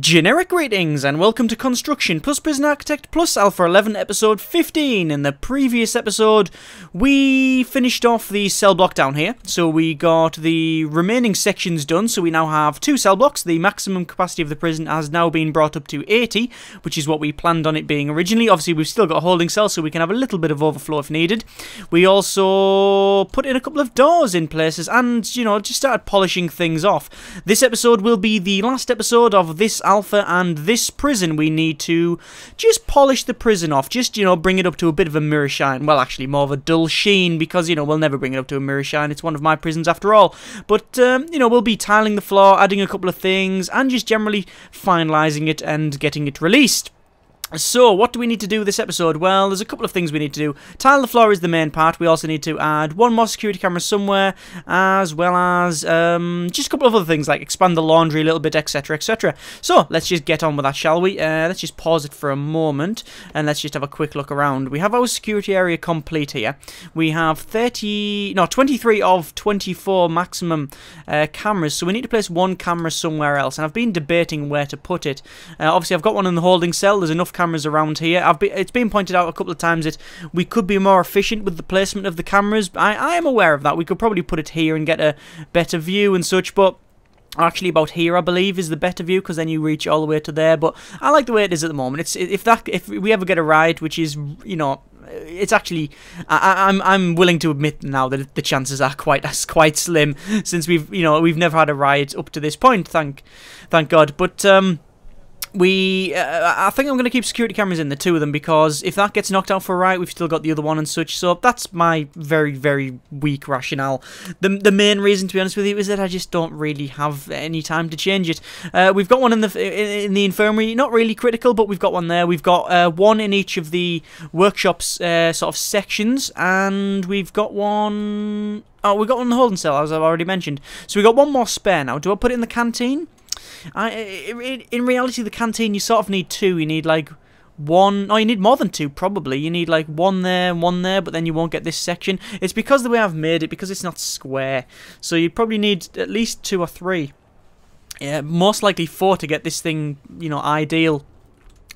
Generic greetings and welcome to Construction plus Prison-Arcitect plus Alpha 11 episode 15. In the previous episode we finished off the cell block down here, so we got the remaining sections done, so we now have 2 cell blocks. The maximum capacity of the prison has now been brought up to 80, which is what we planned on it being originally. Obviously we've still got a holding cell so we can have a little bit of overflow if needed. We also put in a couple of doors in places and, you know, just started polishing things off. This episode will be the last episode of this Alpha and this prison. We need to just polish the prison off, just, you know, bring it up to a bit of a mirror shine. Well, actually more of a dull sheen, because, you know, we'll never bring it up to a mirror shine. It's one of my prisons after all. But, you know, we'll be tiling the floor, adding a couple of things, and just generally finalising it and getting it released. So, what do we need to do this episode? Well, there's a couple of things we need to do. Tile the floor is the main part. We also need to add one more security camera somewhere, as well as just a couple of other things, like expand the laundry a little bit, etc, etc. So, let's just get on with that, shall we? Let's just pause it for a moment, and let's just have a quick look around. We have our security area complete here. We have 23 of 24 maximum cameras, so we need to place one camera somewhere else, and I've been debating where to put it. Obviously, I've got one in the holding cell. There's enough cameras around here. It's been pointed out a couple of times that we could be more efficient with the placement of the cameras. I am aware of that. We could probably put it here and get a better view and such, but actually about here I believe is the better view, because then you reach all the way to there. But I like the way it is at the moment. If we ever get a ride, which is, you know, it's actually, I'm willing to admit now that the chances are quite slim, since we've never had a ride up to this point, thank God. But I think I'm going to keep security cameras in, the 2 of them, because if that gets knocked out for a ride, we've still got the other one and such. So that's my very, very weak rationale. The main reason, to be honest with you, is that I just don't really have any time to change it. We've got one in the infirmary, not really critical, but we've got one there. We've got one in each of the workshops sort of sections, and we've got one. Oh, we've got one in the holding cell, as I've already mentioned. So we've got one more spare now. Do I put it in the canteen? In reality, the canteen, you sort of need 2. You need like one. Oh, you need more than 2 probably. You need like one there and one there, but then you won't get this section. It's because the way I've made it, because it's not square. So you probably need at least 2 or 3. Yeah, most likely 4 to get this thing, you know, ideal.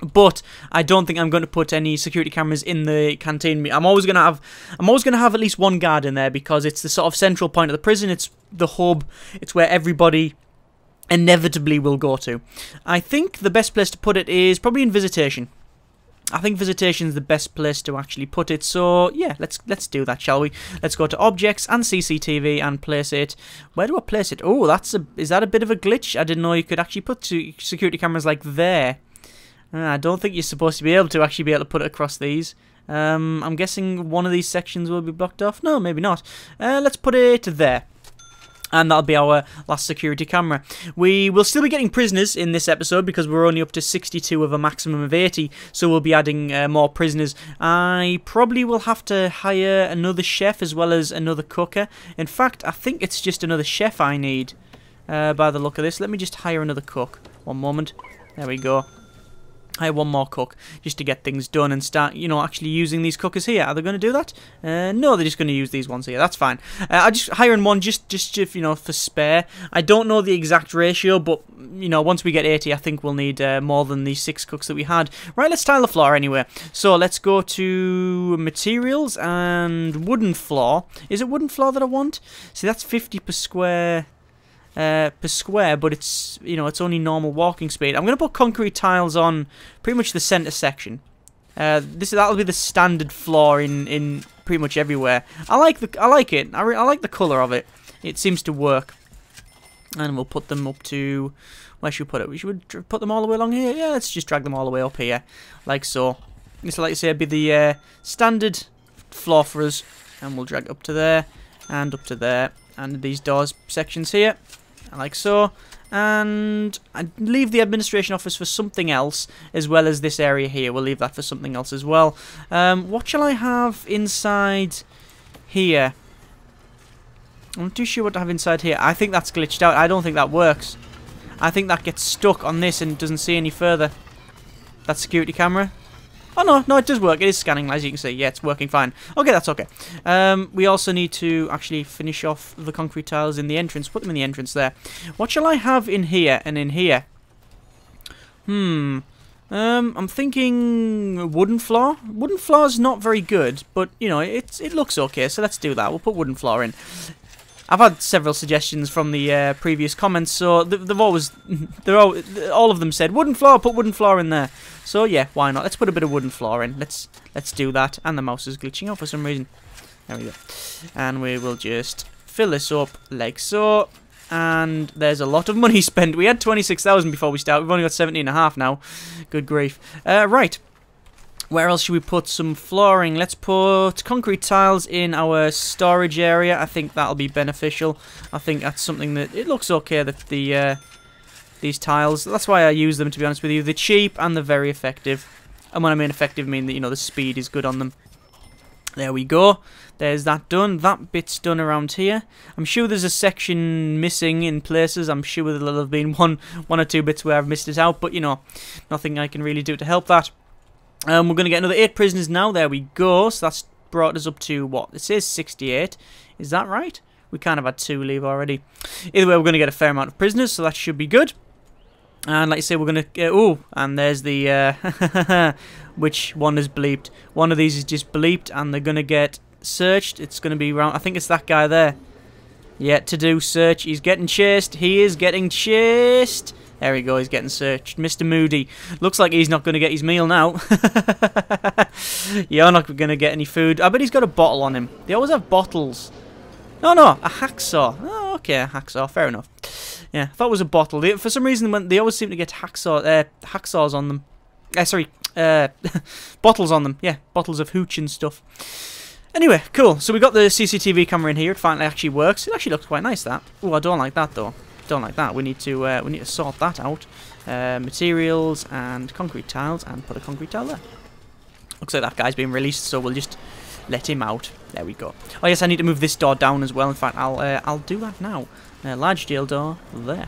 But I don't think I'm going to put any security cameras in the canteen. I'm always going to have at least one guard in there, because it's the sort of central point of the prison. It's the hub. It's where everybody inevitably will go to. I think the best place to put it is probably in visitation. I think visitation is the best place to actually put it. So yeah, let's do that, shall we? Let's go to objects and CCTV and place it. Where do I place it? Oh, is that a bit of a glitch? I didn't know you could actually put security cameras like there. I don't think you're supposed to be able to put it across these. I'm guessing one of these sections will be blocked off. No, maybe not. Let's put it there. And that'll be our last security camera. We will still be getting prisoners in this episode, because we're only up to 62 of a maximum of 80, so we'll be adding more prisoners. I probably will have to hire another chef as well as another cooker. In fact, I think it's just another chef I need, by the look of this. Let me just hire another cook. One moment. There we go. Hire one more cook, just to get things done and start, you know, actually using these cookers here. Are they going to do that? No, they're just going to use these ones here. That's fine. I just hiring one just you know, for spare. I don't know the exact ratio, but, you know, once we get 80, I think we'll need more than the 6 cooks that we had. Right, let's tile the floor anyway. So let's go to materials and wooden floor. Is it wooden floor that I want? See, that's 50 per square. But it's, you know, it's only normal walking speed. I'm going to put concrete tiles on pretty much the center section. That'll be the standard floor in pretty much everywhere. I like it. I like the color of it. It seems to work. And we'll put them up to, where should we put it? We should put them all the way along here. Yeah, let's just drag them all the way up here, like so. This, like I say, be the standard floor for us, and we'll drag it up to there and up to there, and these doors sections here. Like so, and I leave the administration office for something else, as well as this area here. We'll leave that for something else as well. What shall I have inside here? I'm not too sure what to have inside here. I think that's glitched out. I don't think that works. I think that gets stuck on this and doesn't see any further. That security camera. Oh, no, it does work. It is scanning, as you can see. Yeah, it's working fine. Okay, that's okay. We also need to actually finish off the concrete tiles in the entrance. Put them in the entrance there. What shall I have in here and in here? I'm thinking wooden floor. Wooden floor is not very good, but you know it looks okay. So let's do that. We'll put wooden floor in. I've had several suggestions from the previous comments, so all of them said wooden floor. Put wooden floor in there. So yeah, why not? Let's put a bit of wooden floor in. Let's do that. And the mouse is glitching out for some reason. There we go. And we will just fill this up like so. And there's a lot of money spent. We had 26,000 before we started. We've only got 17.5 now. Good grief. Right. Where else should we put some flooring? Let's put concrete tiles in our storage area. I think that'll be beneficial. I think that's something that... It looks okay that these tiles... That's why I use them, to be honest with you. They're cheap and they're very effective. And when I mean effective, I mean that, you know, the speed is good on them. There we go. There's that done. That bit's done around here. I'm sure there's a section missing in places. I'm sure there'll have been one or two bits where I've missed it out. But, you know, nothing I can really do to help that. We're going to get another 8 prisoners now. There we go. So that's brought us up to, what? It says 68. Is that right? We kind of had 2 leave already. Either way, we're going to get a fair amount of prisoners, so that should be good. And like I say, we're going to get... Oh, and there's the... which one is bleeped? One of these is just bleeped, and they're going to get searched. It's going to be around... I think it's that guy there. Yet to do search. He's getting chased. He is getting chased. There we go, he's getting searched. Mr. Moody. Looks like he's not going to get his meal now. You're not going to get any food. I bet he's got a bottle on him. They always have bottles. No, a hacksaw. Oh, okay, a hacksaw. Fair enough. Yeah, I thought it was a bottle. For some reason, when they always seem to get hacksaws on them. Bottles on them. Yeah, bottles of hooch and stuff. Anyway, cool. So we got the CCTV camera in here. It finally actually works. It actually looks quite nice, that. Oh, I don't like that, though. Don't like that. We need to sort that out. Materials and concrete tiles, and put a concrete tile there. Looks like that guy's been released, so we'll just let him out. There we go. Oh yes, I need to move this door down as well. In fact, I'll do that now. Large steel door there.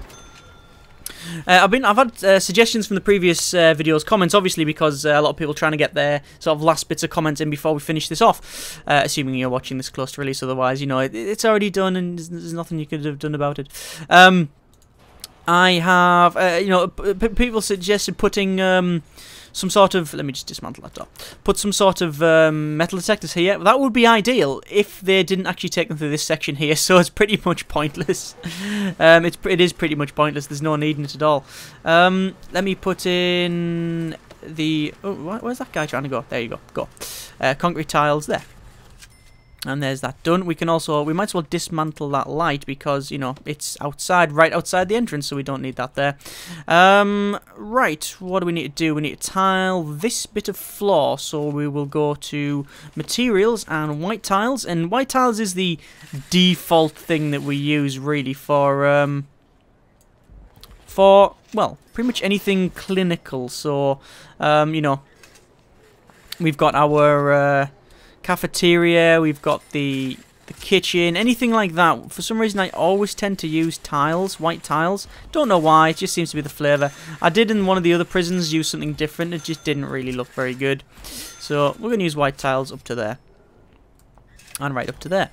I've had suggestions from the previous videos, comments, obviously, because a lot of people trying to get their sort of last bits of comments in before we finish this off. Assuming you're watching this close to release, otherwise, you know, it's already done and there's nothing you could have done about it. I have, you know, people suggested putting some sort of, let me just dismantle that door. Put some sort of metal detectors here. That would be ideal if they didn't actually take them through this section here, so it's pretty much pointless. It is pretty much pointless. There's no need in it at all. Let me put in the... Oh, where's that guy trying to go? There you go. Go. Concrete tiles there. And there's that done. We can also, we might as well dismantle that light because, you know, it's outside, right outside the entrance, so we don't need that there. Right, what do we need to do? We need to tile this bit of floor, so we will go to materials and white tiles. And white tiles is the default thing that we use, really, for well, pretty much anything clinical. So, you know, we've got our... cafeteria, we've got the kitchen, anything like that. For some reason I always tend to use tiles, white tiles. Don't know why, it just seems to be the flavour. I did in one of the other prisons use something different, it just didn't really look very good. So we're going to use white tiles up to there. And right up to there.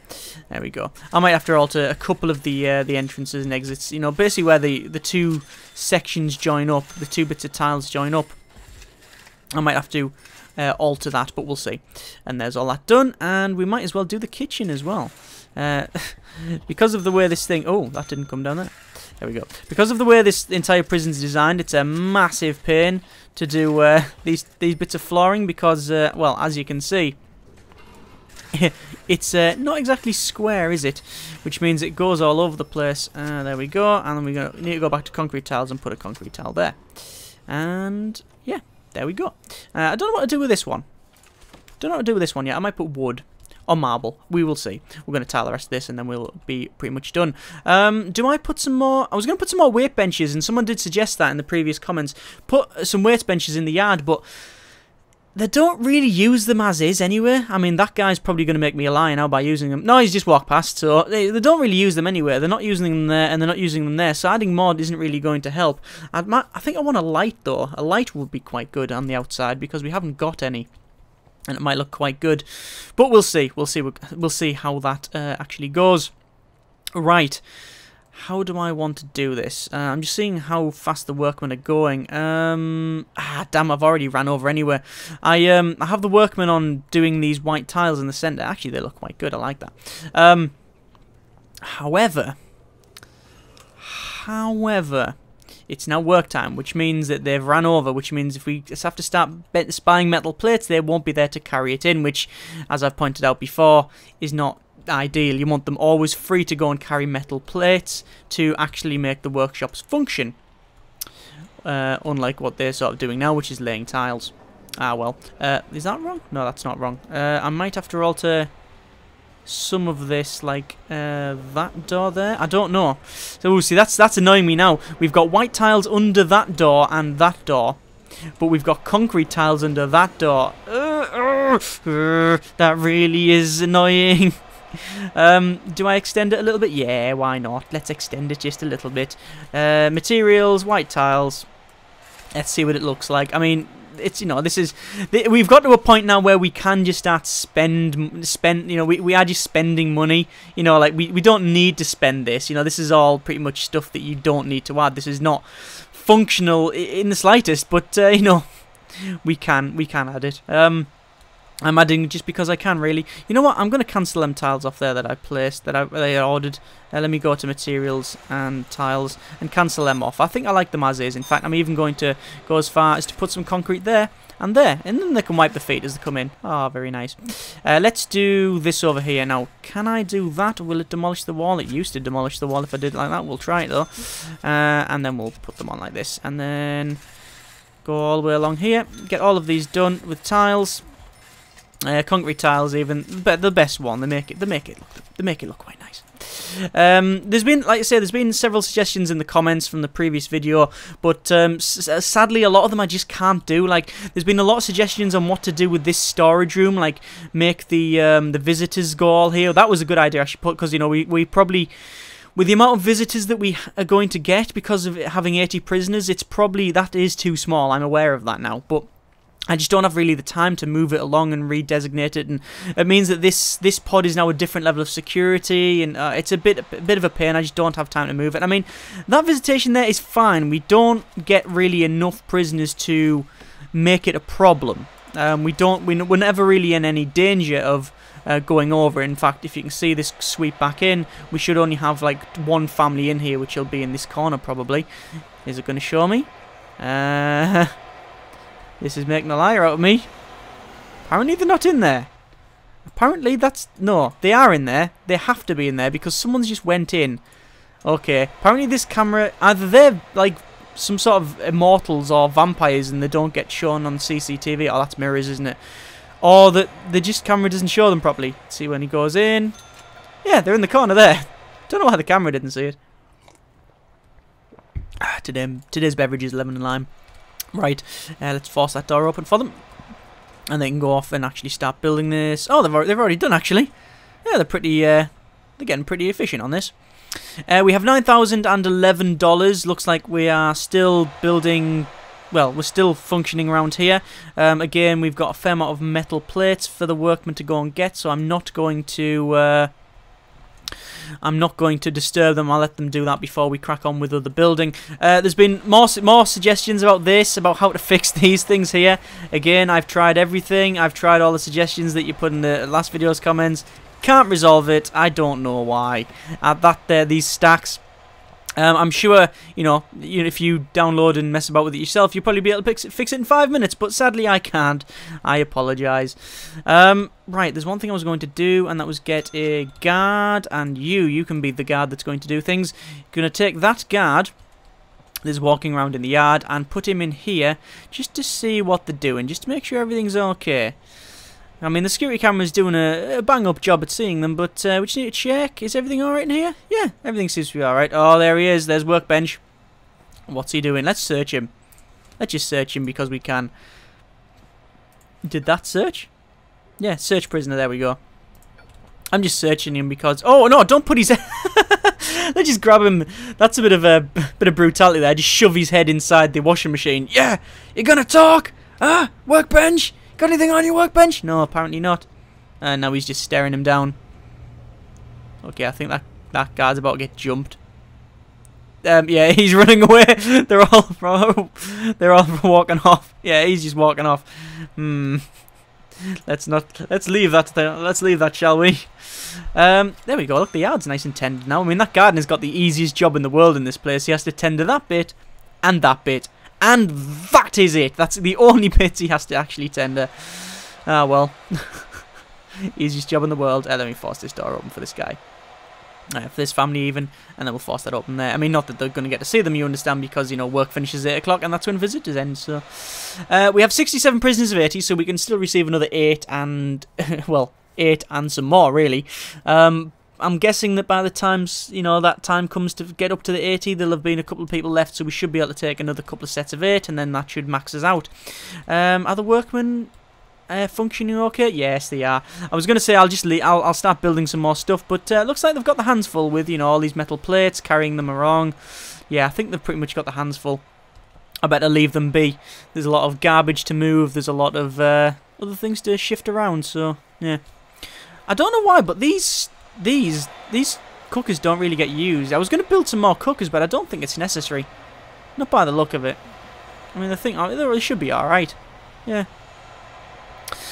There we go. I might have to alter a couple of the entrances and exits, you know, basically where the two sections join up, the two bits of tiles join up. I might have to alter that, but we'll see. And there's all that done, and we might as well do the kitchen as well. Because of the way this thing... Oh, that didn't come down there. There we go. Because of the way this entire prison's designed, it's a massive pain to do these bits of flooring because, well, as you can see, it's not exactly square, is it? Which means it goes all over the place. There we go, and then we need to go back to concrete tiles and put a concrete tile there. And, yeah. There we go. I don't know what to do with this one. Don't know what to do with this one yet. I might put wood or marble. We will see. We're going to tile the rest of this and then we'll be pretty much done. Do I put some more... I was going to put some more weight benches, and someone did suggest that in the previous comments. Put some weight benches in the yard, but they don't really use them as is anyway. I mean, that guy's probably going to make me a liar now by using them. No, he's just walked past, so they don't really use them anywhere. They're not using them there, and they're not using them there, so adding mod isn't really going to help. I think I want a light, though. A light would be quite good on the outside, because we haven't got any. And it might look quite good. But we'll see. We'll see how that actually goes. Right. how do I want to do this? I'm just seeing how fast the workmen are going. Damn, I've already ran over anyway. I have the workmen on doing these white tiles in the centre. Actually, they look quite good. I like that. However, it's now work time, which means that they've ran over, which means if we just have to start spying metal plates, they won't be there to carry it in, which, as I've pointed out before, is not ideal. You want them always free to go and carry metal plates to actually make the workshops function, unlike what they're sort of doing now, which is laying tiles. Well, is that wrong? No, that's not wrong. I might have to alter some of this, like that door there. I don't know. So see, that's annoying me now. We've got white tiles under that door and that door, but we've got concrete tiles under that door. That really is annoying. Do I extend it a little bit? Yeah, why not? Let's extend it just a little bit. Materials, white tiles. Let's see what it looks like. I mean, it's, you know, we've got to a point now where we can just start spend, you know, we are just spending money, you know, like we don't need to spend this, you know, this is all pretty much stuff that you don't need to add. This is not functional in the slightest, but you know, we can add it. I'm adding just because I can, really. You know what? I'm going to cancel them tiles off there that I placed, that I ordered. Let me go to materials and tiles and cancel them off. I think I like them as is. In fact, I'm even going to go as far as to put some concrete there, and then they can wipe their feet as they come in. Ah, very nice. Let's do this over here. Now, can I do that? Will it demolish the wall? It used to demolish the wall if I did it like that. We'll try it, though. And then we'll put them on like this. And then go all the way along here. Get all of these done with tiles. Concrete tiles, even, but the best one. They make it look quite nice. There's been, like I say, there's been several suggestions in the comments from the previous video, but sadly a lot of them I just can't do. Like, there's been a lot of suggestions on what to do with this storage room, like make the visitors go all here. That was a good idea I should put, because you know we probably, with the amount of visitors that we are going to get because of having 80 prisoners, it's probably, that is too small. I'm aware of that now, but I just don't have really the time to move it along and redesignate it, and it means that this pod is now a different level of security, and it's a bit of a pain. I just don't have time to move it. I mean, that visitation there is fine. We don't get really enough prisoners to make it a problem. We're never really in any danger of going over. In fact, if you can see this sweep back in, we should only have like one family in here, which will be in this corner probably. Is it going to show me? This is making a liar out of me. Apparently they're not in there. Apparently no, they are in there. They have to be in there because someone's just went in. Okay, apparently this camera, either they're like some sort of immortals or vampires and they don't get shown on CCTV. Oh, that's mirrors, isn't it? Or that the camera doesn't show them properly. See when he goes in. Yeah, they're in the corner there. Don't know why the camera didn't see it. Today's beverage is lemon and lime. Right, let's force that door open for them, and they can go off and actually start building this. Oh, they've already done, actually. Yeah, they're getting pretty efficient on this. We have $9,011. Looks like we are still building. Well, we're still functioning around here. Again, we've got a fair amount of metal plates for the workmen to go and get, so I'm not going to disturb them. I'll let them do that before we crack on with other building. There's been more suggestions about this, about how to fix these things here. Again, I've tried everything. I've tried all the suggestions that you put in the last video's comments. Can't resolve it. I don't know why. These stacks. I'm sure, you know, if you download and mess about with it yourself, you'll probably be able to fix it in 5 minutes, but sadly I can't. I apologise. Right, there's one thing I was going to do, and that was get a guard, and you can be the guard that's going to do things. You're going to take that guard that's walking around in the yard and put him in here just to see what they're doing, just to make sure everything's okay. I mean, the security camera's doing a bang-up job at seeing them, but we just need to check. Is everything alright in here? Yeah, everything seems to be alright. Oh, there he is. There's Workbench. What's he doing? Let's search him. Let's just search him because we can. Did that search? Yeah, search prisoner. There we go. I'm just searching him because... Oh, no, don't put his head... Let's just grab him. That's a bit of brutality there. Just shove his head inside the washing machine. Yeah, you're gonna talk? Ah, Workbench? Got anything on your workbench? No, apparently not. And now he's just staring him down. Okay, I think that guard's about to get jumped. Yeah, he's running away. They're all walking off. Yeah, he's just walking off. Let's leave that there. Let's leave that, shall we? There we go. Look, the yard's nice and tended now. I mean, that gardener's got the easiest job in the world in this place. He has to tend to that bit, and that bit, and that is it. That's the only bits he has to actually tender. Ah, well. Easiest job in the world. Let me force this door open for this guy. For this family even, and then we'll force that open there. I mean, not that they're going to get to see them, you understand, because, you know, work finishes at 8 o'clock, and that's when visitors end, so... we have 67 prisoners of 80, so we can still receive another 8 and... well, 8 and some more, really. I'm guessing that by the time, you know, that time comes to get up to the 80, there'll have been a couple of people left, so we should be able to take another couple of sets of 8, and then that should max us out. Are the workmen... functioning okay? Yes, they are. I was going to say I'll start building some more stuff, but looks like they've got the hands full with, you know, all these metal plates, carrying them along. Yeah, I think they've pretty much got the hands full. I better leave them be. There's a lot of garbage to move. There's a lot of other things to shift around. So yeah, I don't know why, but these cookers don't really get used. I was going to build some more cookers, but I don't think it's necessary. Not by the look of it. I mean, I think they should be all right. Yeah.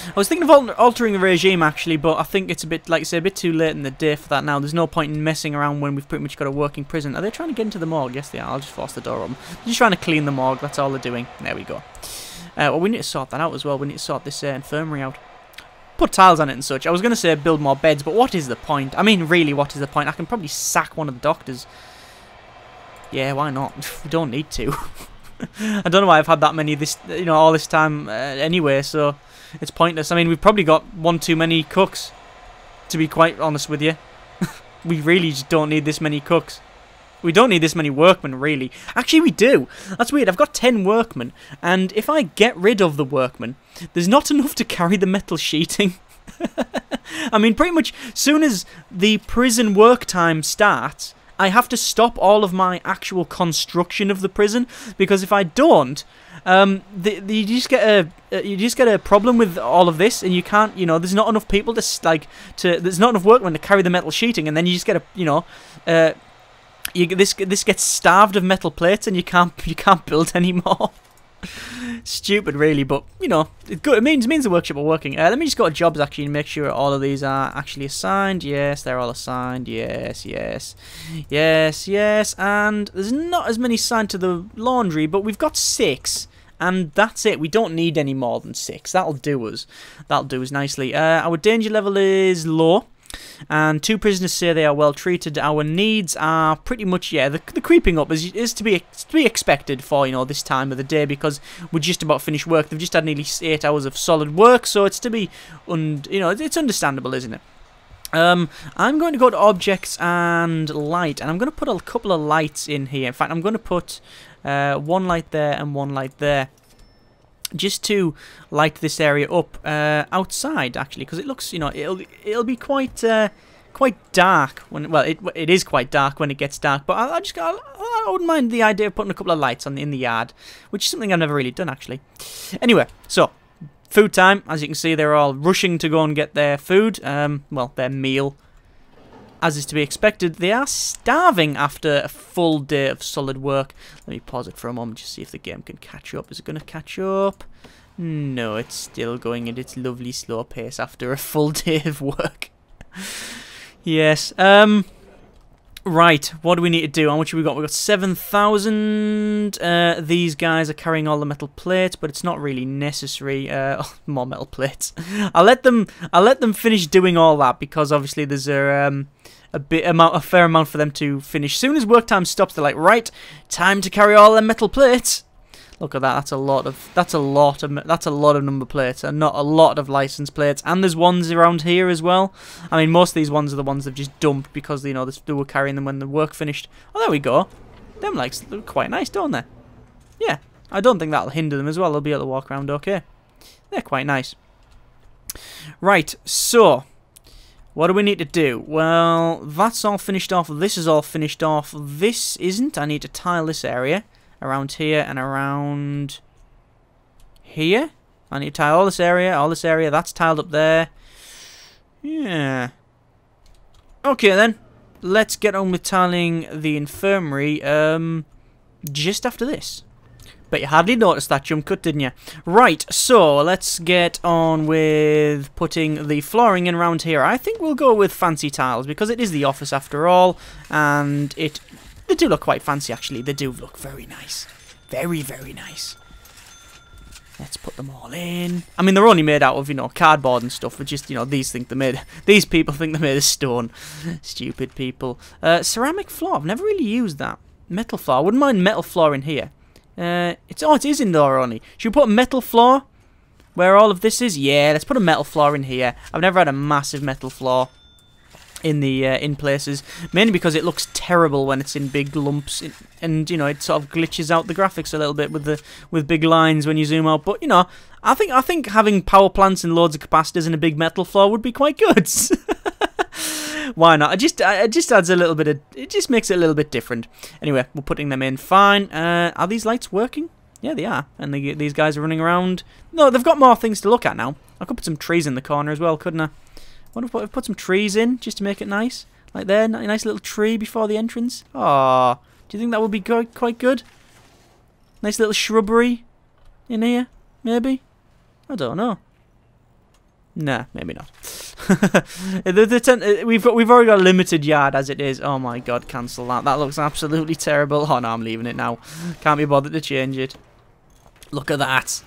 I was thinking of altering the regime actually, but I think it's a bit, like I say, a bit too late in the day for that now. There's no point in messing around when we've pretty much got a working prison. Are they trying to get into the morgue? Yes, they are. I'll just force the door open. They're just trying to clean the morgue. That's all they're doing. There we go. Well, we need to sort that out as well. We need to sort this infirmary out. Put tiles on it and such. I was going to say build more beds, but what is the point? I mean, really, what is the point? I can probably sack one of the doctors. Yeah, why not? We don't need to. I don't know why I've had that many all this time anyway, so... It's pointless. I mean, we've probably got one too many cooks, to be quite honest with you. We really just don't need this many cooks. We don't need this many workmen, really. Actually, we do. That's weird. I've got 10 workmen, and if I get rid of the workmen, there's not enough to carry the metal sheeting. I mean, pretty much, soon as the prison work time starts, I have to stop all of my actual construction of the prison, because if I don't... you just get a problem with all of this, and you can't, you know, there's not enough people there's not enough workmen to carry the metal sheeting, and then you just get a, you know, this gets starved of metal plates, and you can't build anymore. Stupid, really, but you know, it's good. It means the workshop are working. Let me just go to jobs actually and make sure all of these are actually assigned. Yes, they're all assigned. Yes, yes, yes, yes. And there's not as many assigned to the laundry, but we've got 6. And that's it. We don't need any more than 6. That'll do us. That'll do us nicely. Our danger level is low. And 2 prisoners say they are well treated. Our needs are pretty much, yeah, the creeping up is to be expected for, you know, this time of the day, because we're just about finished work. They've just had nearly 8 hours of solid work, so it's to be, you know, it's understandable, isn't it? I'm going to go to objects and light, and I'm going to put a couple of lights in here. In fact, I'm going to put 1 light there and 1 light there, just to light this area up outside, actually, because it looks, you know, it'll be quite dark when, well, it is quite dark when it gets dark. But I wouldn't mind the idea of putting a couple of lights in the yard, which is something I've never really done actually. Anyway, so food time. As you can see, they're all rushing to go and get their food, well, their meal. As is to be expected, they are starving after a full day of solid work. Let me pause it for a moment, just see if the game can catch up. Is it going to catch up? No, it's still going at its lovely slow pace after a full day of work. Yes. Right, what do we need to do? How much have we got? We've got 7,000. These guys are carrying all the metal plates, but it's not really necessary. More metal plates. I'll let them finish doing all that, because obviously there's a fair amount for them to finish. Soon as work time stops, they're like, right, time to carry all the metal plates. Look at that. That's a lot of number plates, and not a lot of license plates. And there's ones around here as well. I mean, most of these ones are the ones they've just dumped because, you know, they were carrying them when the work finished. Oh, there we go. Them lights look quite nice, don't they? Yeah, I don't think that'll hinder them as well. They'll be able to walk around okay. They're quite nice. Right, so what do we need to do? Well, that's all finished off. This is all finished off. This isn't. I need to tile this area. Around here and around here. I need to tile all this area, that's tiled up there. Yeah. Okay then. let's get on with tiling the infirmary just after this. But you hardly noticed that jump cut, didn't you? Right, so let's get on with putting the flooring in around here. I think we'll go with fancy tiles because it is the office after all, and they do look quite fancy actually. They do look very nice. Very, very nice. Let's put them all in. I mean, they're only made out of, you know, cardboard and stuff, but just, you know, these people think they're made of stone. Stupid people. Ceramic floor. I've never really used that. Metal floor. I wouldn't mind metal floor in here. It is indoor only. Should we put a metal floor where all of this is? Yeah, let's put a metal floor in here. I've never had a massive metal floor in the in places, mainly because it looks terrible when it's in big lumps, and you know, it sort of glitches out the graphics a little bit with big lines when you zoom out. But you know, I think having power plants and loads of capacitors and a big metal floor would be quite good. Why not? It just adds a little bit of... It just makes it a little bit different. Anyway, we're putting them in fine. Are these lights working? Yeah, they are. And these guys are running around. No, they've got more things to look at now. I could put some trees in the corner as well, couldn't I? What if I put some trees in just to make it nice? Like there, a nice little tree before the entrance. Aww. Do you think that would be quite good? Nice little shrubbery in here, maybe? I don't know. Nah, maybe not. We've already got a limited yard as it is. Oh my god, cancel that. That looks absolutely terrible. Oh no, I'm leaving it now. Can't be bothered to change it. Look at that.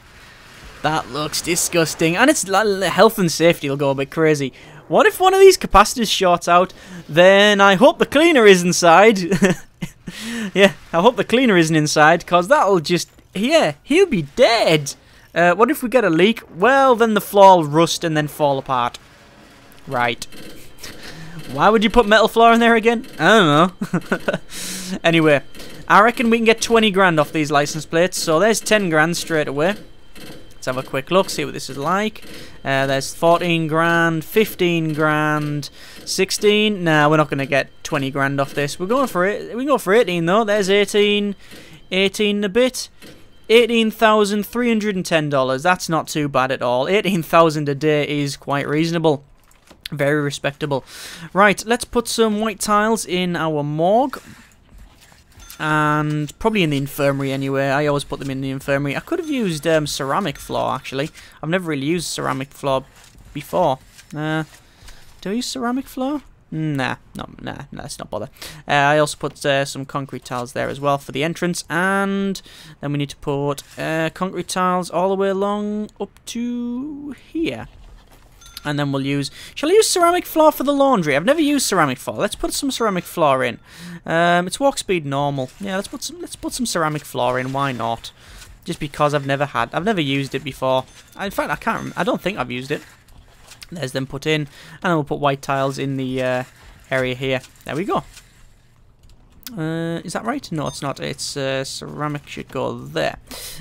That looks disgusting. And it's health and safety will go a bit crazy. What if one of these capacitors shorts out? Then I hope the cleaner is inside. Yeah, I hope the cleaner isn't inside, because that'll just... Yeah, he'll be dead. What if we get a leak? Well, then the floor will rust and then fall apart. Right. Why would you put metal floor in there again? I don't know. Anyway, I reckon we can get 20 grand off these license plates. So there's 10 grand straight away. Let's have a quick look, see what this is like. There's 14 grand, 15 grand, 16. Nah, we're not going to get 20 grand off this. We're going for it. We can go for 18 though. There's 18. 18 a bit. $18,310. That's not too bad at all. 18,000 a day is quite reasonable. Very respectable. Right, let's put some white tiles in our morgue. And probably in the infirmary anyway. I always put them in the infirmary. I could have used ceramic floor, actually. I've never really used ceramic floor before. Do I use ceramic floor? Nah, let's not bother. I also put some concrete tiles there as well for the entrance, and then we need to put concrete tiles all the way along up to here. And then we'll use... Shall I use ceramic floor for the laundry? I've never used ceramic floor. Let's put some ceramic floor in. It's walk speed normal. Yeah, let's put some ceramic floor in. Why not? Just because I've never used it before. In fact, I don't think I've used it. There's them put in, and then we'll put white tiles in the area here. There we go. Is that right? No, it's not. It's ceramic should go there.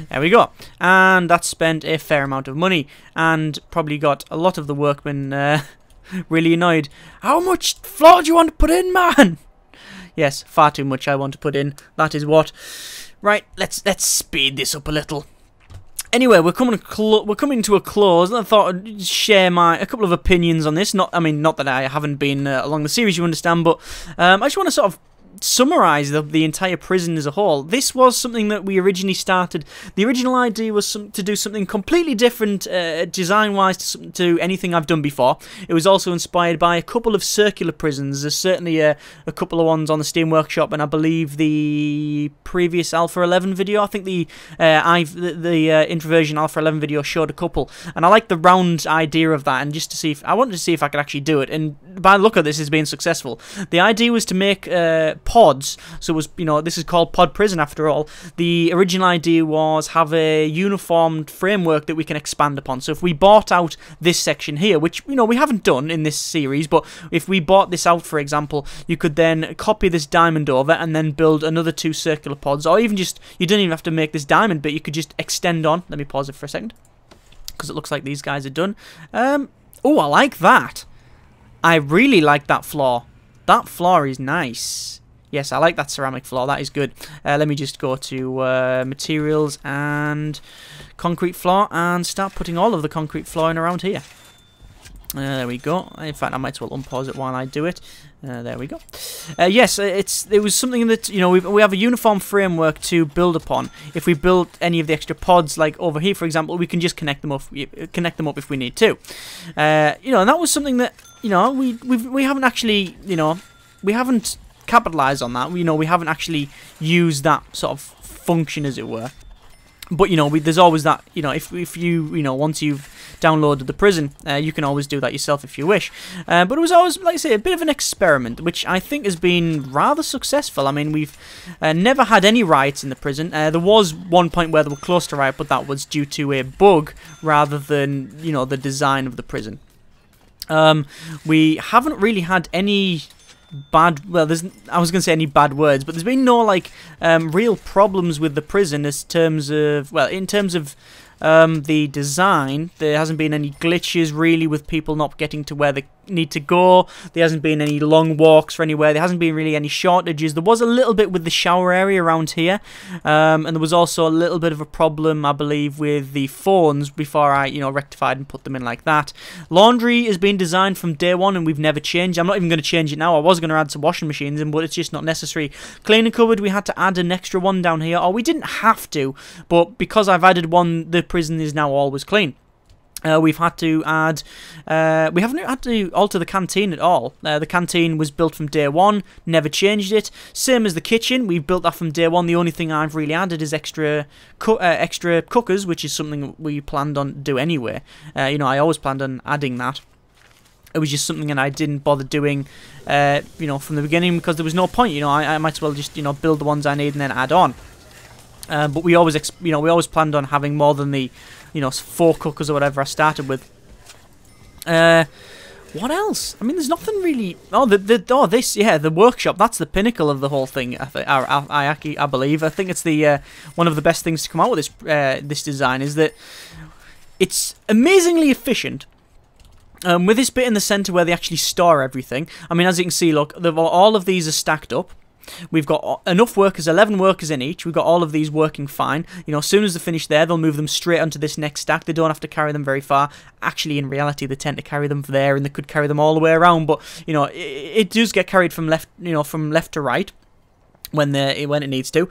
There we go. And that spent a fair amount of money, and probably got a lot of the workmen really annoyed. How much floor do you want to put in, man? Yes, far too much I want to put in. That is what. Right, let's speed this up a little. Anyway, we're coming to a close. I thought I'd share a couple of opinions on this. Not that I haven't been along the series, you understand, but I just want to sort of summarize the entire prison as a whole. This was something that we originally started. The original idea was to do something completely different design-wise to anything I've done before. It was also inspired by a couple of circular prisons. There's certainly a couple of ones on the Steam Workshop, and I believe the previous Alpha 11 video, I think the Introversion Alpha 11 video showed a couple, and I like the round idea of that, and just to see if I wanted to see if I could actually do it, and by the look of this, it's been successful. The idea was to make pods, so it was, this is called Pod Prison after all. The original idea was have a uniformed framework that we can expand upon. So if we bought out this section here, which we haven't done in this series, but if we bought this out, for example, you could then copy this diamond over and then build another 2 circular pods, or even just, you don't even have to make this diamond bit, you could just extend on. Let me pause it for a second, because it looks like these guys are done. Oh, I like that. I really like that floor. That floor is nice. Yes, I like that ceramic floor. That is good. Let me just go to materials and concrete floor and start putting all of the concrete floor in around here. There we go. In fact, I might as well unpause it while I do it. There we go. Yes, it was something that, you know, we have a uniform framework to build upon. If we build any of the extra pods, like over here, for example, we can just connect them up if we need to. You know, and that was something that, you know, we haven't actually, you know, we haven't capitalized on that. You know, we haven't actually used that sort of function, as it were. But, you know, there's always that, you know, if you, you know, once you've downloaded the prison, you can always do that yourself if you wish. But it was always, like I say, a bit of an experiment, which I think has been rather successful. I mean, we've never had any riots in the prison. There was one point where they were close to riot, but that was due to a bug rather than, you know, the design of the prison. We haven't really had any bad, well, I was going to say any bad words, but there's been no, like, real problems with the prison in terms of, well, in terms of the design. There hasn't been any glitches, really, with people not getting to where they need to go. There hasn't been any long walks for anywhere. There hasn't been really any shortages. There was a little bit with the shower area around here, and there was also a little bit of a problem, I believe, with the phones before I, you know, rectified and put them in like that. Laundry has been designed from day one, and we've never changed. I'm not even going to change it now. I was going to add some washing machines in, but it's just not necessary. Cleaning cupboard, we had to add an extra one down here, or we didn't have to, but because I've added one, the prison is now always clean. We've had to add, we haven't had to alter the canteen at all. The canteen was built from day one, never changed it. Same as the kitchen, we built that from day one. The only thing I've really added is extra cookers, which is something we planned on do anyway. You know, I always planned on adding that. It was just something that I didn't bother doing, you know, from the beginning, because there was no point. You know, I might as well just, you know, build the ones I need and then add on. But we always, you know, we always planned on having more than the, you know, 4 cookers or whatever I started with. What else? I mean, there's nothing really. Oh, this, yeah, the workshop. That's the pinnacle of the whole thing. I believe. I think it's the one of the best things to come out with this design is that it's amazingly efficient. With this bit in the center where they actually store everything. I mean, as you can see, look, all of these are stacked up. We've got enough workers, 11 workers in each. We've got all of these working fine. You know, as soon as they're finished there, they'll move them straight onto this next stack. They don't have to carry them very far. Actually, in reality, they tend to carry them there, and they could carry them all the way around. But, you know, it does get carried from left, you know, from left to right when it needs to.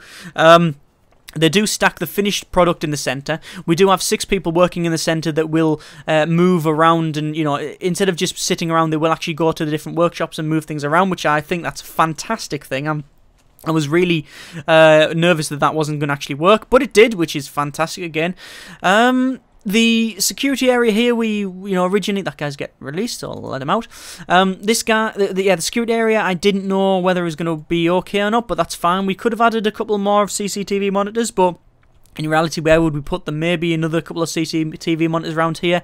They do stack the finished product in the center. We do have 6 people working in the center that will move around, and, you know, instead of just sitting around, they will actually go to the different workshops and move things around, which I think that's a fantastic thing. I was really nervous that wasn't going to actually work, but it did, which is fantastic again. The security area here, you know, originally, that guy's get released, so I'll let him out. This guy, the security area, I didn't know whether it was going to be okay or not, but that's fine. We could have added a couple more of CCTV monitors, but in reality, where would we put them? Maybe another couple of CCTV monitors around here.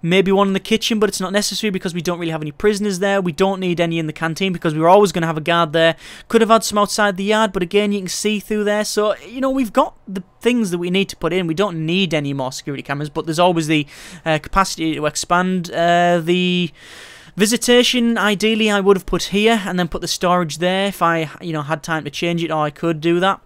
Maybe one in the kitchen, but it's not necessary because we don't really have any prisoners there. We don't need any in the canteen because we were always going to have a guard there. Could have had some outside the yard, but again, you can see through there. So, you know, we've got the things that we need to put in. We don't need any more security cameras, but there's always the capacity to expand the visitation. Ideally, I would have put here and then put the storage there if I, you know, had time to change it, or I could do that.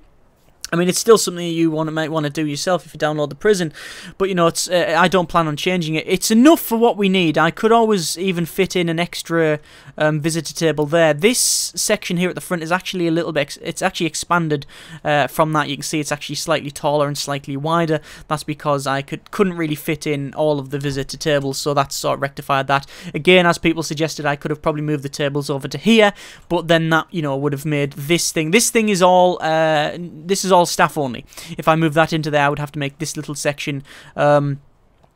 I mean, it's still something you might want to do yourself if you download the prison, but, you know, it's I don't plan on changing it. It's enough for what we need. I could always even fit in an extra visitor table there. This section here at the front is actually a little bit, it's actually expanded from that. You can see it's actually slightly taller and slightly wider. That's because I couldn't really fit in all of the visitor tables, so that's sort of rectified that. Again, as people suggested, I could have probably moved the tables over to here, but then that, you know, would have made this thing is all staff only. If I move that into there, I would have to make this little section, I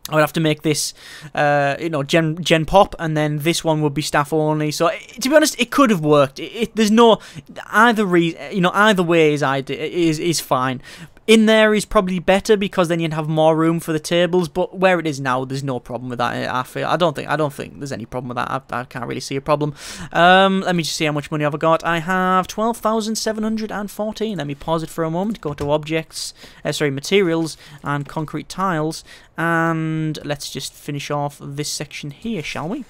would have to make this, you know, gen pop, and then this one would be staff only. So, to be honest, it could have worked. There's no either way is fine. In there is probably better because then you'd have more room for the tables, but where it is now, there's no problem with that. I don't think there's any problem with that. I can't really see a problem. Let me just see how much money I've got. I have 12,714. Let me pause it for a moment. Go to objects, materials, and concrete tiles, and let's just finish off this section here, shall we?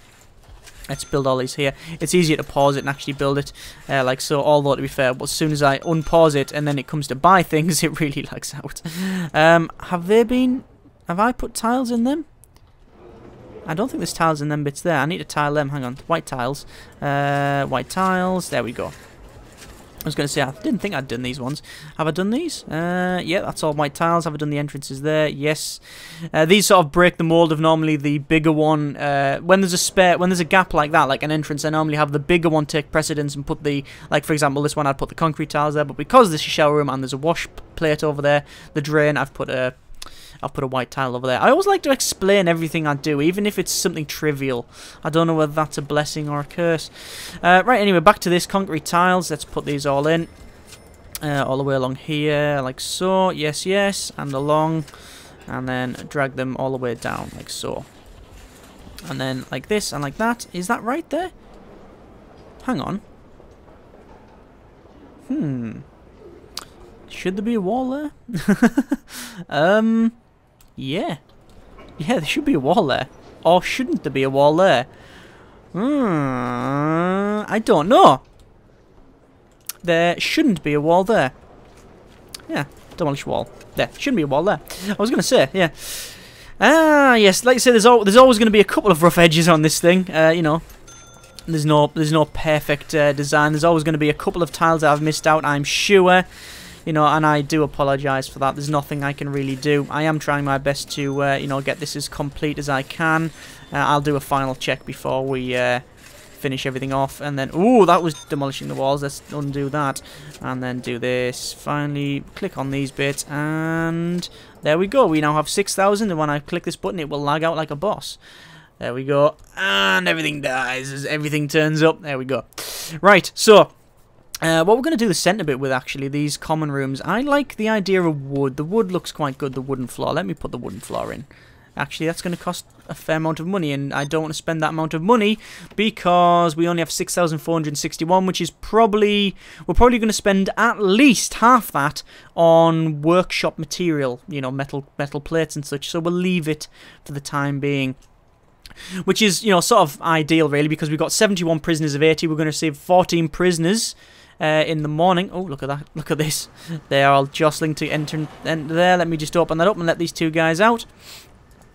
Let's build all these here. It's easier to pause it and actually build it like so, although to be fair, as soon as I unpause it and then it comes to buy things, it really lags out. Have I put tiles in them? I don't think there's tiles in them bits there. I need to tile them. Hang on. White tiles. White tiles. There we go. I was going to say, I didn't think I'd done these ones. Have I done these? Yeah, that's all white tiles. Have I done the entrances there? Yes. These sort of break the mold of normally the bigger one. When there's a gap like that, like an entrance, I normally have the bigger one take precedence and put the, like for example, this one I'd put the concrete tiles there. But because this is a shower room and there's a wash plate over there, the drain, I've put a white tile over there. I always like to explain everything I do, even if it's something trivial. I don't know whether that's a blessing or a curse. Right, anyway, back to this. Concrete tiles. Let's put these all in. All the way along here, like so. Yes, yes. And along. And then drag them all the way down, like so. And then like this and like that. Is that right there? Hang on. Should there be a wall there? Yeah. Yeah, there should be a wall there. Or shouldn't there be a wall there? I don't know. There shouldn't be a wall there. Yeah, demolish wall. There shouldn't be a wall there. I was going to say, yeah. Yes, like I say, there's always going to be a couple of rough edges on this thing. You know, there's no perfect design. There's always going to be a couple of tiles that I've missed out, I'm sure. You know, and I do apologise for that. There's nothing I can really do. I am trying my best to, you know, get this as complete as I can. I'll do a final check before we finish everything off. And then, ooh, that was demolishing the walls. Let's undo that. And then do this. Finally, click on these bits. And there we go. We now have 6,000. And when I click this button, it will lag out like a boss. There we go. And everything dies as everything turns up. There we go. Right, so... what we're going to do the centre bit with, actually, these common rooms. I like the idea of wood. The wood looks quite good, the wooden floor. Let me put the wooden floor in. Actually, that's going to cost a fair amount of money, and I don't want to spend that amount of money because we only have 6,461, which is probably... We're probably going to spend at least half that on workshop material, you know, metal plates and such, so we'll leave it for the time being. Which is, you know, sort of ideal, really, because we've got 71 prisoners of 80. We're going to save 14 prisoners in the morning. Oh, look at that. Look at this. They are all jostling to enter there. Let me just open that up and let these two guys out,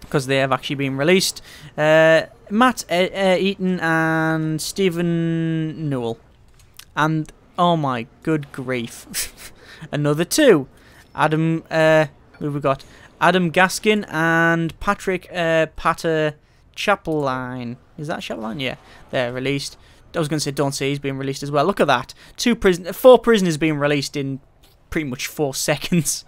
because they have actually been released. Matt Eaton and Stephen Newell. And, oh my good grief. Another two. Adam, who have we got? Adam Gaskin and Patrick Patter Chapline. Is that Chapline? Yeah, they're released. I was going to say, don't say he's being released as well. Look at that. 4 prisoners being released in pretty much 4 seconds.